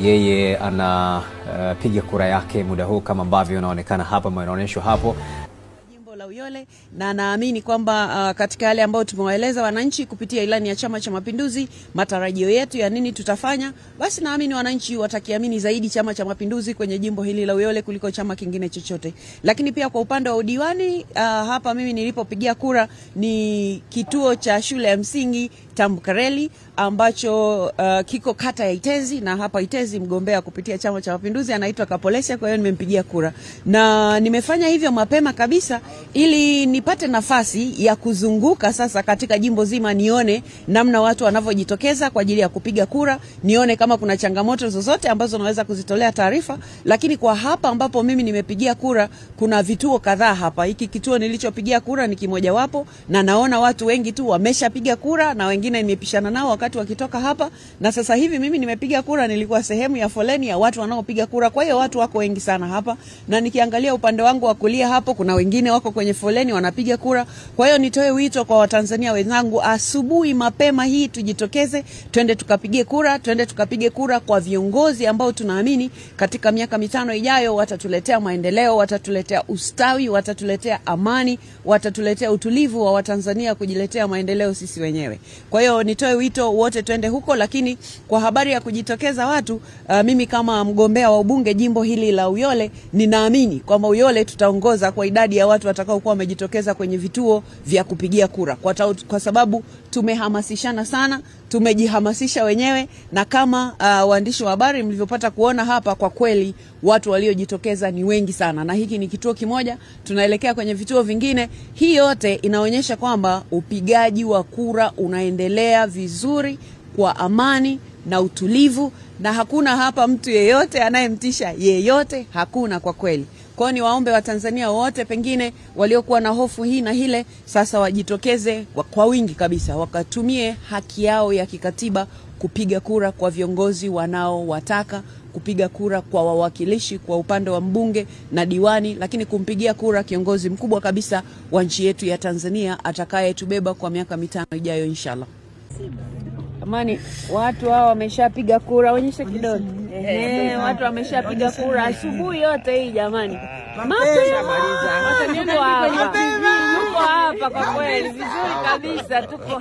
yeye anapiga kura yake muda huu kama ambavyo inaonekana hapa, inaonyeshwa hapo jimbo la Uyole, na naamini kwamba katika yale ambayo tumewaeleza wananchi kupitia ilani ya Chama cha Mapinduzi, matarajio yetu ya nini tutafanya, basi naamini wananchi watakiamini zaidi Chama cha Mapinduzi kwenye jimbo hili la Uyole kuliko chama kingine chochote. Lakini pia kwa upande wa udiwani, hapa mimi nilipopigia kura ni kituo cha shule ya msingi Tambukareli ambacho kiko kata ya Itezi, na hapa Itezi mgombea kupitia Chama cha Mapinduzi anaitwa Kapolesha, kwa hiyo nimempigia kura. Na nimefanya hivyo mapema kabisa ili nipate nafasi ya kuzunguka sasa katika jimbo zima, nione namna watu wanavyojitokeza kwa ajili ya kupiga kura, nione kama kuna changamoto zozote ambazo naweza kuzitolea taarifa. Lakini kwa hapa ambapo mimi nimepigia kura, kuna vituo kadhaa hapa. Hiki kituo nilichopigia kura ni kimoja wapo, na naona watu wengi tu wameshapiga kura na wengine nimepishana nao wakati wakitoka hapa. Na sasa hivi mimi nimepiga kura, nilikuwa sehemu ya foleni ya watu wanaopiga kura, kwa hiyo watu wako wengi sana hapa. Na nikiangalia upande wangu wa kulia hapo, kuna wengine wako kwenye foleni wanapiga kura. Kwa hiyo nitoe wito kwa Watanzania wenzangu, asubuhi mapema hii tujitokeze, twende tukapige kura, twende tukapige kura kwa viongozi ambao tunaamini katika miaka 5 ijayo watatuletea maendeleo, watatuletea ustawi, watatuletea amani, watatuletea utulivu wa Watanzania kujiletea maendeleo sisi wenyewe. Kwa hiyo nitoe wito wote twende huko. Lakini kwa habari ya kujitokeza watu, mimi kama mgombea wa ubunge jimbo hili la Uyole, ninaamini kwamba Uyole tutaongoza kwa idadi ya watu watakao kuwa wamejitokeza kwenye vituo vya kupigia kura, kwa sababu tumehamasishana sana, tumejihamasisha wenyewe, na kama waandishi wa habari mlivyopata kuona hapa, kwa kweli watu waliojitokeza ni wengi sana. Na hiki ni kituo kimoja, tunaelekea kwenye vituo vingine. Hii yote inaonyesha kwamba upigaji wa kura unaendelea vizuri kwa amani na utulivu, na hakuna hapa mtu yeyote anayemtisha yeyote, hakuna kwa kweli. Kwa ni waombe wa Tanzania wote pengine waliokuwa na hofu hii na hile, sasa wajitokeze kwa wingi kabisa, wakatumie haki yao ya kikatiba kupiga kura kwa viongozi wanaowataka, kupiga kura kwa wawakilishi kwa upande wa mbunge na diwani, lakini kumpigia kura kiongozi mkubwa kabisa wa nchi yetu ya Tanzania atakayetubeba kwa miaka 5 ijayo inshallah. Amani, watu hao wameshapiga kura, onyesha kidole. Watu wameshapiga kura asubuhi yote hii jamani. Mapema. Tuko hapa kwa kweli vizuri kabisa, tuko